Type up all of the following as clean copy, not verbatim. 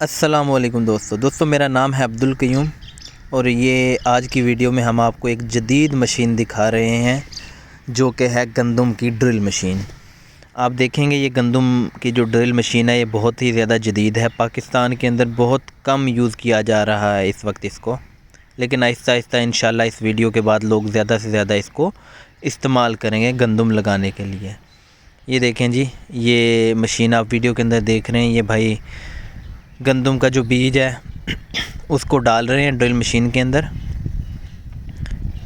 अस्सलामुअलैकुम दोस्तों मेरा नाम है अब्दुल क़य्यूम और ये आज की वीडियो में हम आपको एक जदीद मशीन दिखा रहे हैं जो कि है गंदम की ड्रिल मशीन। आप देखेंगे ये गंदम की जो ड्रिल मशीन है ये बहुत ही ज़्यादा जदीद है। पाकिस्तान के अंदर बहुत कम यूज़ किया जा रहा है इस वक्त इसको, लेकिन आहिस्ता आहिस्ता इंशाल्लाह इस वीडियो के बाद लोग ज़्यादा से ज़्यादा इसको इस्तेमाल करेंगे गंदम लगाने के लिए। ये देखें जी, ये मशीन आप वीडियो के अंदर देख रहे हैं, ये भाई गंदम का जो बीज है उसको डाल रहे हैं ड्रिल मशीन के अंदर।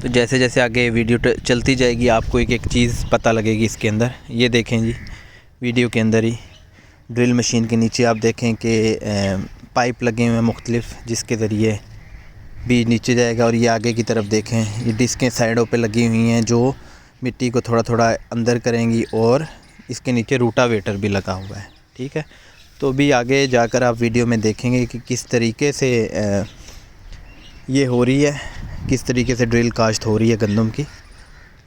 तो जैसे जैसे आगे वीडियो चलती जाएगी आपको एक एक चीज़ पता लगेगी इसके अंदर। ये देखें जी, वीडियो के अंदर ही ड्रिल मशीन के नीचे आप देखें कि पाइप लगे हुए हैं मुख्तलिफ़, जिसके ज़रिए बीज नीचे जाएगा। और ये आगे की तरफ देखें, ये डिस्कें साइडों पे लगी हुई हैं जो मिट्टी को थोड़ा थोड़ा अंदर करेंगी, और इसके नीचे रूटावेटर भी लगा हुआ है। ठीक है, तो भी आगे जाकर आप वीडियो में देखेंगे कि किस तरीके से ये हो रही है, किस तरीके से ड्रिल काश्त हो रही है गंदम की,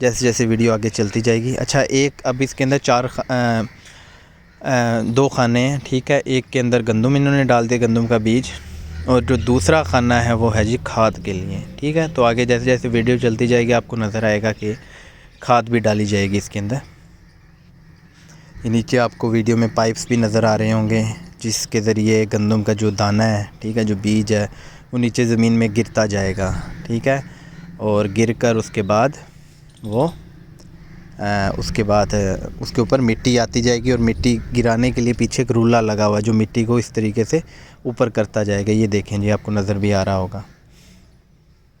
जैसे जैसे वीडियो आगे चलती जाएगी। अच्छा, एक अब इसके अंदर दो खाने हैं। ठीक है, एक के अंदर गंदम इन्होंने डाल दिया, गंदम का बीज, और जो दूसरा खाना है वो है जी खाद के लिए। ठीक है, तो आगे जैसे जैसे वीडियो चलती जाएगी आपको नज़र आएगा कि खाद भी डाली जाएगी इसके अंदर। ये नीचे आपको वीडियो में पाइप्स भी नज़र आ रहे होंगे जिसके ज़रिए गंदम का जो दाना है, ठीक है, जो बीज है वो नीचे ज़मीन में गिरता जाएगा। ठीक है, और गिर कर उसके बाद उसके ऊपर मिट्टी आती जाएगी, और मिट्टी गिराने के लिए पीछे एक रूला लगा हुआ है जो मिट्टी को इस तरीके से ऊपर करता जाएगा। ये देखें जी, आपको नज़र भी आ रहा होगा।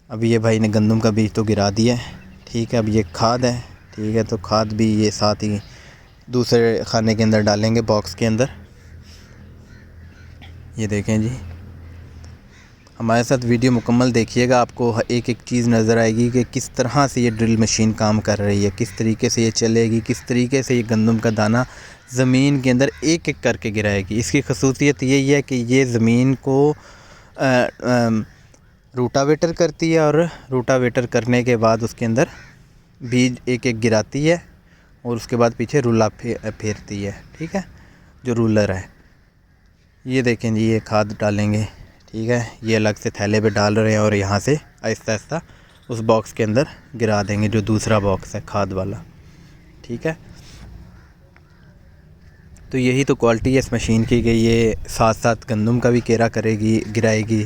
अभी ये भाई ने गंदम का बीज तो गिरा दिया है। ठीक है, अब ये खाद है। ठीक है, तो खाद भी ये साथ ही दूसरे खाने के अंदर डालेंगे, बॉक्स के अंदर। ये देखें जी, हमारे साथ वीडियो मुकम्मल देखिएगा, आपको एक एक चीज़ नज़र आएगी कि किस तरह से ये ड्रिल मशीन काम कर रही है, किस तरीके से ये चलेगी, किस तरीके से ये गंदम का दाना ज़मीन के अंदर एक एक करके गिराएगी। इसकी खसूसियत यही है कि ये ज़मीन को रूटावेटर करती है, और रूटावेटर करने के बाद उसके अंदर बीज एक एक गिराती है, और उसके बाद पीछे रूला फेरती है। ठीक है, जो रूलर है। ये देखें जी, ये खाद डालेंगे। ठीक है, ये अलग से थैले पे डाल रहे हैं, और यहाँ से आहिस्ता आहिस्ता उस बॉक्स के अंदर गिरा देंगे जो दूसरा बॉक्स है खाद वाला। ठीक है, तो यही तो क्वालिटी है इस मशीन की कि ये साथ साथ गंदम का भी केरा करेगी, गिराएगी।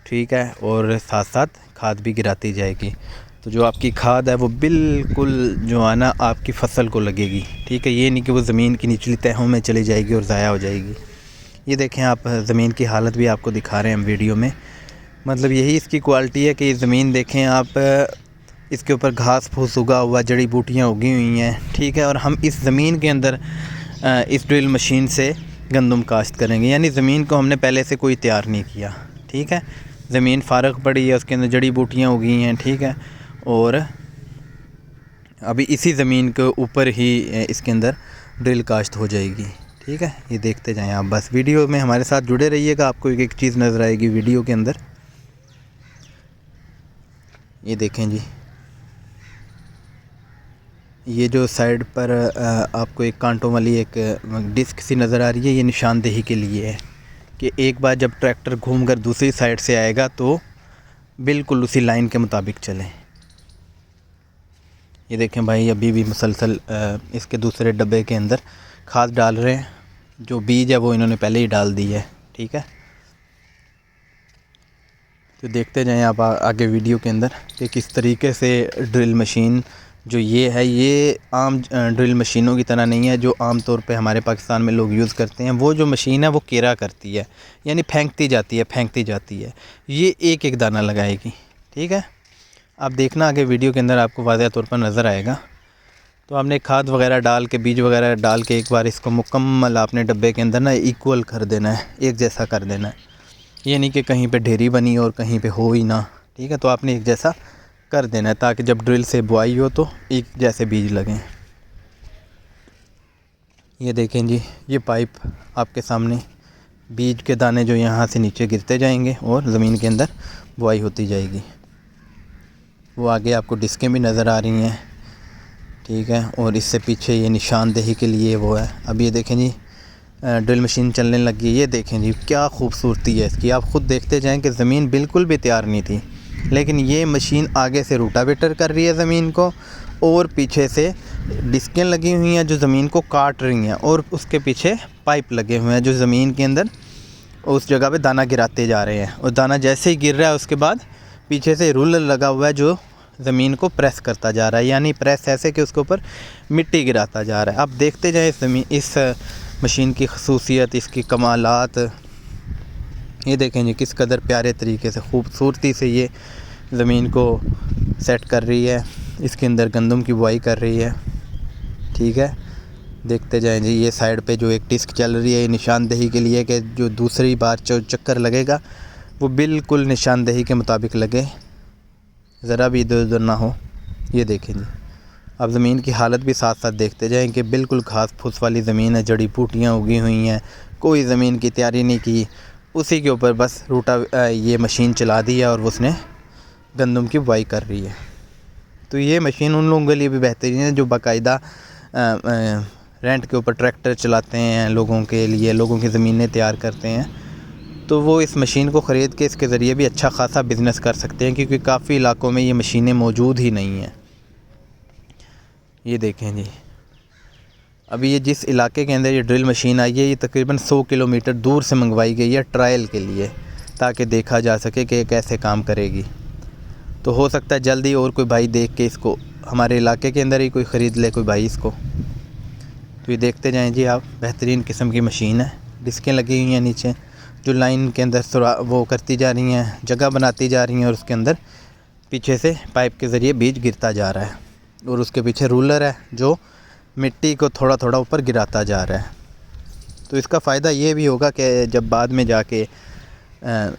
ठीक है, और साथ साथ खाद भी गिराती जाएगी। तो जो आपकी खाद है वो बिल्कुल जो है ना आपकी फ़सल को लगेगी। ठीक है, ये नहीं कि वो ज़मीन की निचली तहों में चली जाएगी और ज़ाया हो जाएगी। ये देखें आप, ज़मीन की हालत भी आपको दिखा रहे हैं हम वीडियो में। मतलब यही इसकी क्वालिटी है कि ये ज़मीन देखें आप, इसके ऊपर घास फूस उगा हुआ, जड़ी बूटियाँ उगी हुई हैं। ठीक है, और हम इस ज़मीन के अंदर इस ड्रिल मशीन से गंदम काश्त करेंगे, यानी ज़मीन को हमने पहले से कोई तैयार नहीं किया। ठीक है, ज़मीन फ़ारग पड़ी है, उसके अंदर जड़ी बूटियाँ उगी हैं। ठीक है, और अभी इसी ज़मीन के ऊपर ही इसके अंदर ड्रिल काश्त हो जाएगी। ठीक है, ये देखते जाएं आप, बस वीडियो में हमारे साथ जुड़े रहिएगा, आपको एक एक चीज़ नज़र आएगी वीडियो के अंदर। ये देखें जी, ये जो साइड पर आपको एक कांटों वाली एक डिस्क सी नज़र आ रही है, ये निशानदेही के लिए है कि एक बार जब ट्रैक्टर घूमकर दूसरी साइड से आएगा तो बिल्कुल उसी लाइन के मुताबिक चलें। ये देखें भाई, अभी भी मुसलसल इसके दूसरे डब्बे के अंदर खाद डाल रहे हैं। जो बीज है वो इन्होंने पहले ही डाल दी है। ठीक है, तो देखते जाएं आप आगे वीडियो के अंदर कि किस तरीके से ड्रिल मशीन जो ये है, ये आम ड्रिल मशीनों की तरह नहीं है जो आम तौर पे हमारे पाकिस्तान में लोग यूज़ करते हैं। वो जो मशीन है वो केरा करती है, यानी फेंकती जाती है। ये एक एक दाना लगाएगी। ठीक है, आप देखना आगे वीडियो के अंदर आपको वाज़ेह तौर पर नज़र आएगा। तो आपने खाद वगैरह डाल के, बीज वगैरह डाल के एक बार इसको मुकम्मल आपने डब्बे के अंदर ना इक्वल कर देना है, एक जैसा कर देना है। ये नहीं कि कहीं पे ढेरी बनी और कहीं पे हो ही ना। ठीक है, तो आपने एक जैसा कर देना है ताकि जब ड्रिल से बुआई हो तो एक जैसे बीज लगें। ये देखें जी, ये पाइप आपके सामने, बीज के दाने जो यहाँ से नीचे गिरते जाएंगे और ज़मीन के अंदर बुआई होती जाएगी। वो आगे आपको डिस्कें भी नज़र आ रही हैं। ठीक है, और इससे पीछे ये निशानदेही के लिए वो है। अब ये देखें जी, ड्रिल मशीन चलने लगी है। ये देखें जी क्या खूबसूरती है इसकी, आप ख़ुद देखते जाएं कि ज़मीन बिल्कुल भी तैयार नहीं थी, लेकिन ये मशीन आगे से रोटावेटर कर रही है ज़मीन को, और पीछे से डिस्कें लगी हुई हैं जो ज़मीन को काट रही हैं, और उसके पीछे पाइप लगे हुए हैं जो ज़मीन के अंदर उस जगह पे दाना गिराते जा रहे हैं। और दाना जैसे ही गिर रहा है उसके बाद पीछे से रूलर लगा हुआ है जो ज़मीन को प्रेस करता जा रहा है, यानी प्रेस ऐसे कि उसके ऊपर मिट्टी गिराता जा रहा है। आप देखते जाएँ इस मशीन की खसूसियत, इसकी कमालात। ये देखें जी किस कदर प्यारे तरीके से खूबसूरती से ये ज़मीन को सेट कर रही है, इसके अंदर गंदम की बुआई कर रही है। ठीक है, देखते जाएं जी। ये साइड पे जो एक डिस्क चल रही है ये निशानदेही के लिए कि जो दूसरी बार जो चक्कर लगेगा वो बिल्कुल निशानदेही के मुताबिक लगे, ज़रा भी इधर उधर ना हो। ये देखें जी, अब ज़मीन की हालत भी साथ साथ देखते जाएं कि बिल्कुल घास फूस वाली ज़मीन है, जड़ी बूटियाँ उगी हुई हैं, कोई ज़मीन की तैयारी नहीं की, उसी के ऊपर बस ये मशीन चला दी है और उसने गंदम की बुआई कर रही है। तो ये मशीन उन लोगों के लिए भी बेहतरीन है जो बाकायदा रेंट के ऊपर ट्रैक्टर चलाते हैं, लोगों के लिए, लोगों की ज़मीनें तैयार करते हैं, तो वो इस मशीन को ख़रीद के इसके ज़रिए भी अच्छा खासा बिज़नेस कर सकते हैं, क्योंकि काफ़ी इलाकों में ये मशीनें मौजूद ही नहीं हैं। ये देखें जी, अभी ये जिस इलाके के अंदर ये ड्रिल मशीन आई है ये तकरीबन 100 किलोमीटर दूर से मंगवाई गई है ट्रायल के लिए, ताकि देखा जा सके कि ये कैसे काम करेगी। तो हो सकता है जल्दी और कोई भाई देख के इसको हमारे इलाके के अंदर ही कोई ख़रीद ले, कोई भाई इसको। तो ये देखते जाएं जी आप, बेहतरीन किस्म की मशीन है। डिस्कें लगी हुई हैं नीचे जो लाइन के अंदर वो करती जा रही हैं, जगह बनाती जा रही हैं, और उसके अंदर पीछे से पाइप के ज़रिए बीज गिरता जा रहा है, और उसके पीछे रूलर है जो मिट्टी को थोड़ा थोड़ा ऊपर गिराता जा रहा है। तो इसका फ़ायदा ये भी होगा कि जब बाद में जाके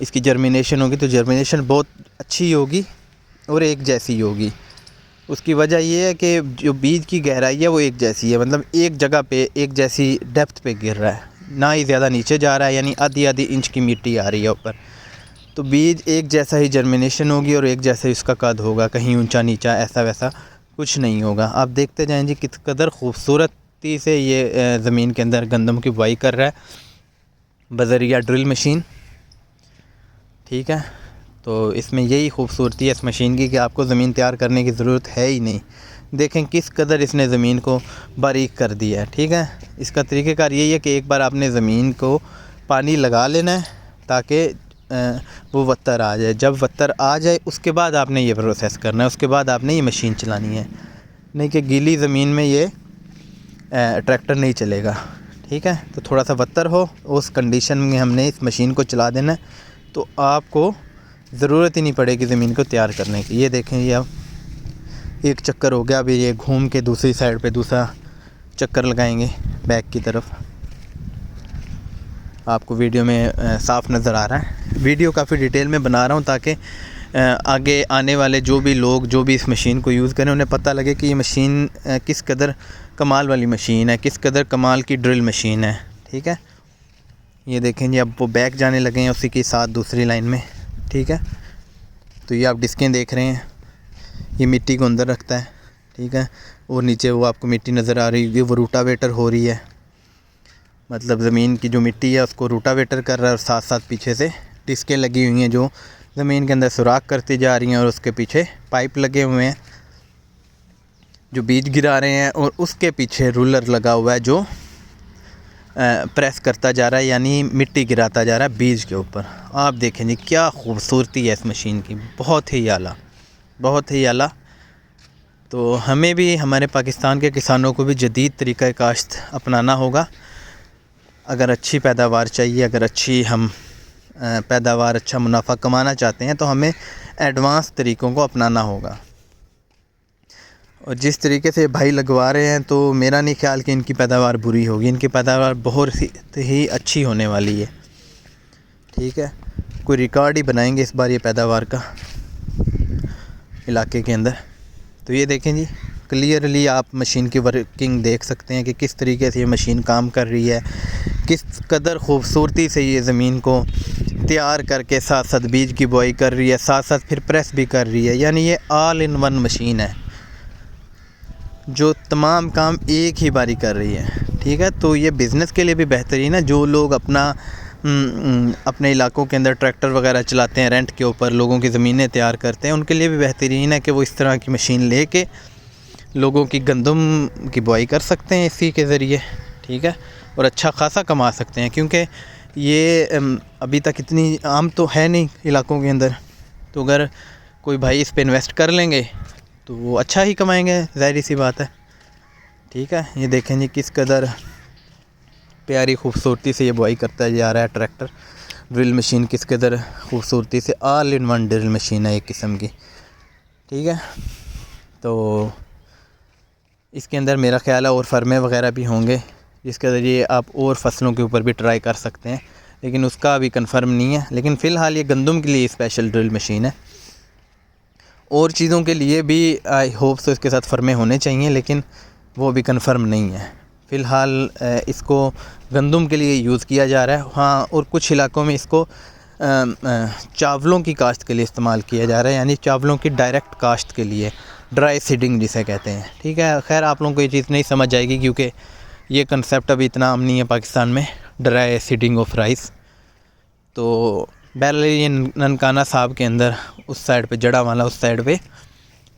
इसकी जर्मिनेशन होगी तो जर्मिनेशन बहुत अच्छी होगी और एक जैसी होगी। उसकी वजह ये है कि जो बीज की गहराई है वो एक जैसी है, मतलब एक जगह पे एक जैसी डेप्थ पे गिर रहा है, ना ही ज़्यादा नीचे जा रहा है, यानी आधी आधी इंच की मिट्टी आ रही है ऊपर। तो बीज एक जैसा ही जर्मिनेशन होगी और एक जैसा इसका कद होगा, कहीं ऊंचा नीचा ऐसा वैसा कुछ नहीं होगा। आप देखते जाएं जी किस कदर खूबसूरती से ये ज़मीन के अंदर गंदम की बुआई कर रहा है बज़रिया ड्रिल मशीन। ठीक है, तो इसमें यही खूबसूरती है इस मशीन की कि आपको ज़मीन तैयार करने की ज़रूरत है ही नहीं। देखें किस कदर इसने ज़मीन को बारीक कर दिया है। ठीक है, इसका तरीक़ेकार यही है कि एक बार आपने ज़मीन को पानी लगा लेना है ताकि वो वत्तर आ जाए। जब वत्तर आ जाए उसके बाद आपने ये प्रोसेस करना है, उसके बाद आपने ये मशीन चलानी है, नहीं कि गीली ज़मीन में ये ट्रैक्टर नहीं चलेगा। ठीक है, तो थोड़ा सा वत्तर हो उस कंडीशन में हमने इस मशीन को चला देना है, तो आपको ज़रूरत ही नहीं पड़ेगी ज़मीन को तैयार करने की। ये देखें ये अब एक चक्कर हो गया, अभी ये घूम के दूसरी साइड पे दूसरा चक्कर लगाएंगे बैक की तरफ। आपको वीडियो में साफ़ नज़र आ रहा है। वीडियो काफ़ी डिटेल में बना रहा हूँ ताकि आगे आने वाले जो भी लोग जो भी इस मशीन को यूज़ करें उन्हें पता लगे कि ये मशीन किस कदर कमाल वाली मशीन है, किस कदर कमाल की ड्रिल मशीन है। ठीक है, ये देखें जी अब वो बैक जाने लगे हैं उसी के साथ दूसरी लाइन में। ठीक है, तो ये आप डिस्कें देख रहे हैं, ये मिट्टी को अंदर रखता है। ठीक है, और नीचे वो आपको मिट्टी नज़र आ रही है, वो रोटावेटर हो रही है, मतलब ज़मीन की जो मिट्टी है उसको रोटावेटर कर रहा है, और साथ साथ पीछे से डिस्कें लगी हुई हैं जो ज़मीन के अंदर सुराख करती जा रही हैं, और उसके पीछे पाइप लगे हुए हैं जो बीज गिरा रहे हैं, और उसके पीछे रूलर लगा हुआ है जो प्रेस करता जा रहा है, यानी मिट्टी गिराता जा रहा है बीज के ऊपर। आप देखें जी क्या खूबसूरती है इस मशीन की, बहुत ही आला, बहुत ही आला। तो हमें भी हमारे पाकिस्तान के किसानों को भी जदीद तरीक़ा काश्त अपनाना होगा। अगर अच्छी पैदावार चाहिए, अगर अच्छी हम पैदावार अच्छा मुनाफा कमाना चाहते हैं तो हमें एडवांस तरीक़ों को अपनाना होगा। और जिस तरीके से भाई लगवा रहे हैं तो मेरा नहीं ख्याल कि इनकी पैदावार बुरी होगी, इनकी पैदावार बहुत ही अच्छी होने वाली है। ठीक है, कोई रिकॉर्ड ही बनाएंगे इस बार ये पैदावार का इलाके के अंदर। तो ये देखें जी क्लियरली आप मशीन की वर्किंग देख सकते हैं कि किस तरीके से ये मशीन काम कर रही है, किस कदर खूबसूरती से ये ज़मीन को तैयार करके साथ साथ बीज की बुआई कर रही है, साथ साथ फिर प्रेस भी कर रही है। यानी ये ऑल इन वन मशीन है जो तमाम काम एक ही बारी कर रही है। ठीक है। तो ये बिज़नेस के लिए भी बेहतरीन है। जो लोग अपने इलाकों के अंदर ट्रैक्टर वगैरह चलाते हैं, रेंट के ऊपर लोगों की ज़मीनें तैयार करते हैं, उनके लिए भी बेहतरीन है कि वो इस तरह की मशीन लेके लोगों की गंदम की बुआई कर सकते हैं इसी के ज़रिए, ठीक है। और अच्छा खासा कमा सकते हैं, क्योंकि ये अभी तक इतनी आम तो है नहीं इलाकों के अंदर। तो अगर कोई भाई इस पे इन्वेस्ट कर लेंगे तो वो अच्छा ही कमाएंगे, ज़ाहिर सी बात है, ठीक है। ये देखें जी किस कदर प्यारी खूबसूरती से ये बुआई करता जा रहा है ट्रैक्टर। ड्रिल मशीन किस कदर खूबसूरती से, all in one drill machine है एक किस्म की, ठीक है। तो इसके अंदर मेरा ख़्याल है और फर्मे वगैरह भी होंगे, जिसके ज़रिए आप और फसलों के ऊपर भी ट्राई कर सकते हैं, लेकिन उसका अभी कंफर्म नहीं है। लेकिन फ़िलहाल ये गंदम के लिए स्पेशल ड्रिल मशीन है। और चीज़ों के लिए भी आई होप सो इसके साथ फर्मे होने चाहिए, लेकिन वो भी कंफर्म नहीं है। फ़िलहाल इसको गंदम के लिए यूज़ किया जा रहा है। हाँ, और कुछ इलाकों में इसको चावलों की काश्त के लिए इस्तेमाल किया जा रहा है, यानी चावलों की डायरेक्ट काश्त के लिए, ड्राई सीडिंग जिसे कहते हैं, ठीक है। खैर आप लोगों को ये चीज़ नहीं समझ आएगी, क्योंकि ये कंसेप्ट अभी इतना आम नहीं है पाकिस्तान में, ड्राई सीडिंग ऑफ राइस। तो बहरहाल ये ननकाना साहब के अंदर उस साइड पे, जड़ा वाला उस साइड पे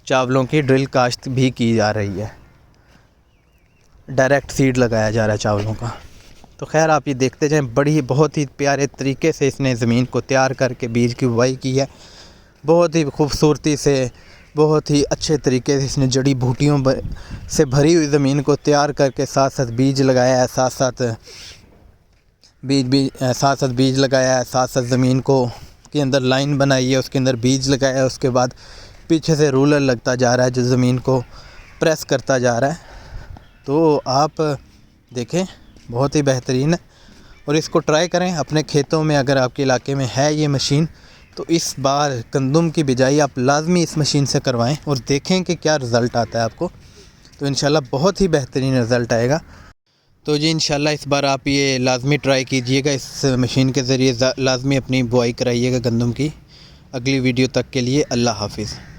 चावलों की ड्रिल काश्त भी की जा रही है, डायरेक्ट सीड लगाया जा रहा है चावलों का। तो खैर आप ये देखते जाएं, बहुत ही प्यारे तरीके से इसने ज़मीन को तैयार करके बीज की बुआई की है। बहुत ही खूबसूरती से, बहुत ही अच्छे तरीके से इसने जड़ी बूटियों से भरी हुई ज़मीन को तैयार करके साथ साथ बीज लगाया है, साथ साथ बीज लगाया है, साथ साथ ज़मीन को के अंदर लाइन बनाई है, उसके अंदर बीज लगाया है। उसके बाद पीछे से रूलर लगता जा रहा है जो ज़मीन को प्रेस करता जा रहा है। तो आप देखें, बहुत ही बेहतरीन है, और इसको ट्राई करें अपने खेतों में। अगर आपके इलाके में है ये मशीन, तो इस बार गंदम की बिजाई आप लाजमी इस मशीन से करवाएं और देखें कि क्या रिज़ल्ट आता है आपको। तो इंशाल्लाह बहुत ही बेहतरीन रिज़ल्ट आएगा। तो जी इंशाल्लाह इस बार आप ये लाजमी ट्राई कीजिएगा, इस मशीन के ज़रिए लाजमी अपनी बुआई कराइएगा गंदम की। अगली वीडियो तक के लिए अल्लाह हाफिज़।